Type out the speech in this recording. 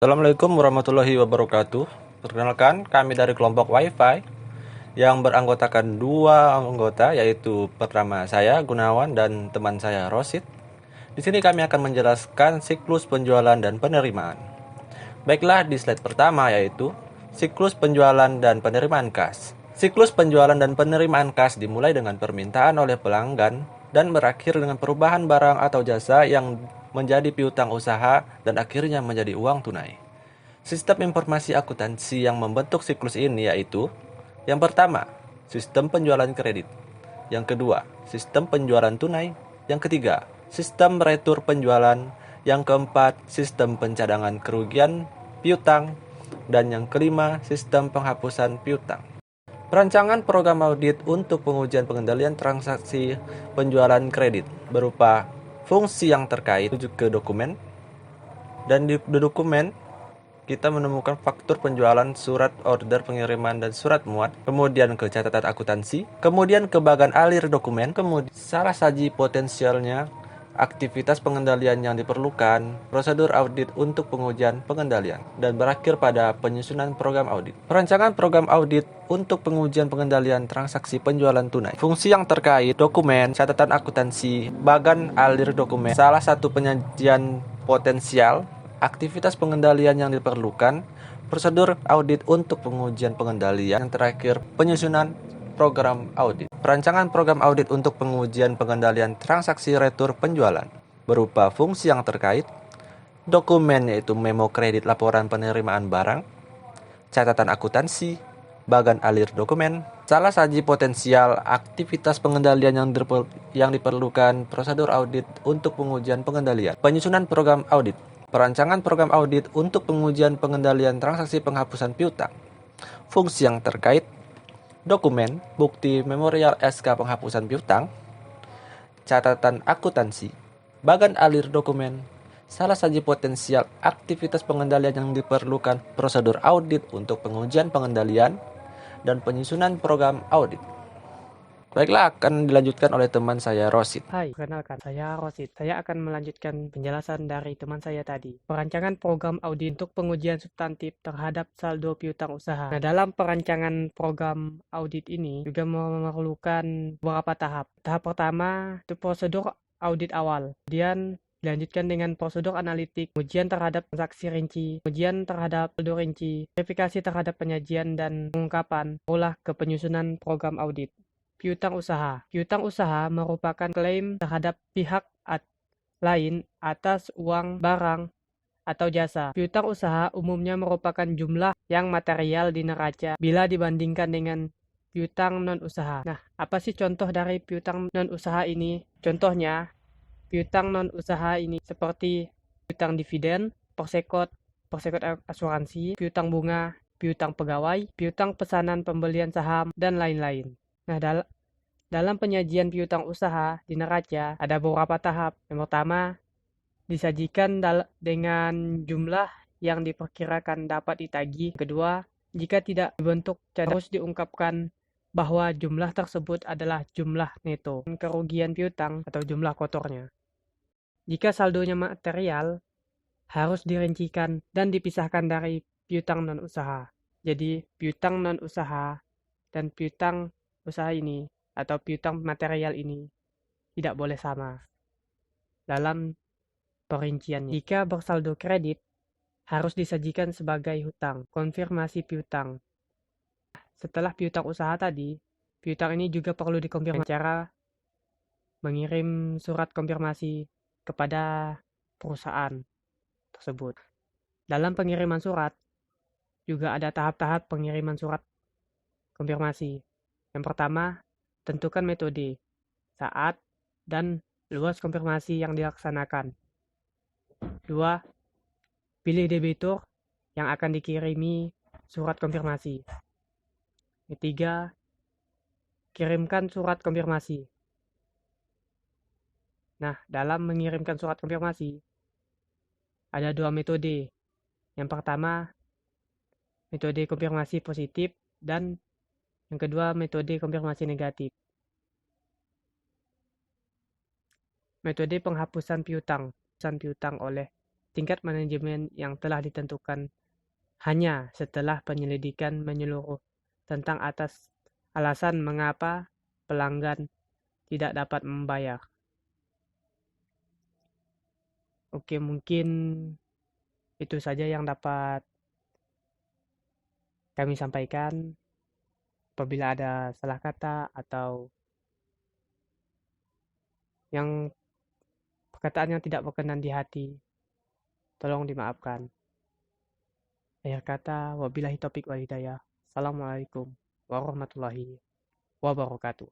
Assalamualaikum warahmatullahi wabarakatuh. Perkenalkan, kami dari kelompok Wi-Fi yang beranggotakan dua anggota, yaitu pertama saya Gunawan dan teman saya Rosid. Di sini kami akan menjelaskan siklus penjualan dan penerimaan. Baiklah, di slide pertama yaitu siklus penjualan dan penerimaan kas. Siklus penjualan dan penerimaan kas dimulai dengan permintaan oleh pelanggan dan berakhir dengan perubahan barang atau jasa yang menjadi piutang usaha dan akhirnya menjadi uang tunai. Sistem informasi akuntansi yang membentuk siklus ini yaitu: yang pertama, sistem penjualan kredit; yang kedua, sistem penjualan tunai; yang ketiga, sistem retur penjualan; yang keempat, sistem pencadangan kerugian piutang; dan yang kelima, sistem penghapusan piutang. Perancangan program audit untuk pengujian pengendalian transaksi penjualan kredit berupa fungsi yang terkait menuju ke dokumen, dan di dokumen kita menemukan faktur penjualan, surat order pengiriman, dan surat muat, kemudian ke catatan akuntansi, kemudian ke bagan alir dokumen, kemudian salah saji potensialnya, aktivitas pengendalian yang diperlukan, prosedur audit untuk pengujian pengendalian, dan berakhir pada penyusunan program audit. Perancangan program audit untuk pengujian pengendalian transaksi penjualan tunai. Fungsi yang terkait dokumen, catatan akuntansi, bagan alir dokumen, salah satu penyajian potensial, aktivitas pengendalian yang diperlukan, prosedur audit untuk pengujian pengendalian, yang terakhir penyusunan program audit. Perancangan program audit untuk pengujian pengendalian transaksi retur penjualan berupa fungsi yang terkait, dokumen yaitu memo kredit laporan penerimaan barang, catatan akuntansi, bagan alir dokumen, salah saji potensial, aktivitas pengendalian yang diperlukan, prosedur audit untuk pengujian pengendalian, penyusunan program audit. Perancangan program audit untuk pengujian pengendalian transaksi penghapusan piutang. Fungsi yang terkait, dokumen, bukti memorial SK penghapusan piutang, catatan akuntansi, bagan alir dokumen, salah saji potensial, aktivitas pengendalian yang diperlukan, prosedur audit untuk pengujian pengendalian, dan penyusunan program audit. Baiklah, akan dilanjutkan oleh teman saya Rosid. Hai, perkenalkan, saya Rosid. Saya akan melanjutkan penjelasan dari teman saya tadi. Perancangan program audit untuk pengujian substantif terhadap saldo piutang usaha. Nah, dalam perancangan program audit ini juga memerlukan beberapa tahap. Tahap pertama itu prosedur audit awal. Kemudian dilanjutkan dengan prosedur analitik, ujian terhadap transaksi rinci, ujian terhadap saldo rinci, verifikasi terhadap penyajian dan pengungkapan, olah ke penyusunan program audit. Piutang usaha. Piutang usaha merupakan klaim terhadap pihak lain atas uang, barang, atau jasa. Piutang usaha umumnya merupakan jumlah yang material di neraca bila dibandingkan dengan piutang non-usaha. Nah, apa sih contoh dari piutang non-usaha ini? Contohnya, piutang non-usaha ini seperti piutang dividen, persekot asuransi, piutang bunga, piutang pegawai, piutang pesanan pembelian saham, dan lain-lain. Nah, dalam penyajian piutang usaha di neraca ada beberapa tahap. Yang pertama, disajikan dengan jumlah yang diperkirakan dapat ditagih. Kedua, jika tidak dibentuk cadangan, harus diungkapkan bahwa jumlah tersebut adalah jumlah neto kerugian piutang atau jumlah kotornya. Jika saldonya material, harus dirincikan dan dipisahkan dari piutang non-usaha. Jadi, piutang non-usaha dan piutang usaha ini atau piutang material ini tidak boleh sama dalam perinciannya. Jika bersaldo kredit, harus disajikan sebagai hutang, konfirmasi piutang. Setelah piutang usaha tadi, piutang ini juga perlu dikonfirmasi cara mengirim surat konfirmasi kepada perusahaan tersebut. Dalam pengiriman surat, juga ada tahap-tahap pengiriman surat konfirmasi. Yang pertama, tentukan metode, saat, dan luas konfirmasi yang dilaksanakan. 2. Pilih debitur yang akan dikirimi surat konfirmasi. Ketiga, kirimkan surat konfirmasi. Nah, dalam mengirimkan surat konfirmasi, ada dua metode. Yang pertama, metode konfirmasi positif, dan yang kedua, metode konfirmasi negatif. Metode penghapusan piutang oleh tingkat manajemen yang telah ditentukan hanya setelah penyelidikan menyeluruh tentang alasan mengapa pelanggan tidak dapat membayar. Oke, mungkin itu saja yang dapat kami sampaikan. Apabila ada salah kata atau yang perkataan yang tidak berkenan di hati, tolong dimaafkan. Akhir kata, wabillahi taufiq wal hidayah. Assalamualaikum warahmatullahi wabarakatuh.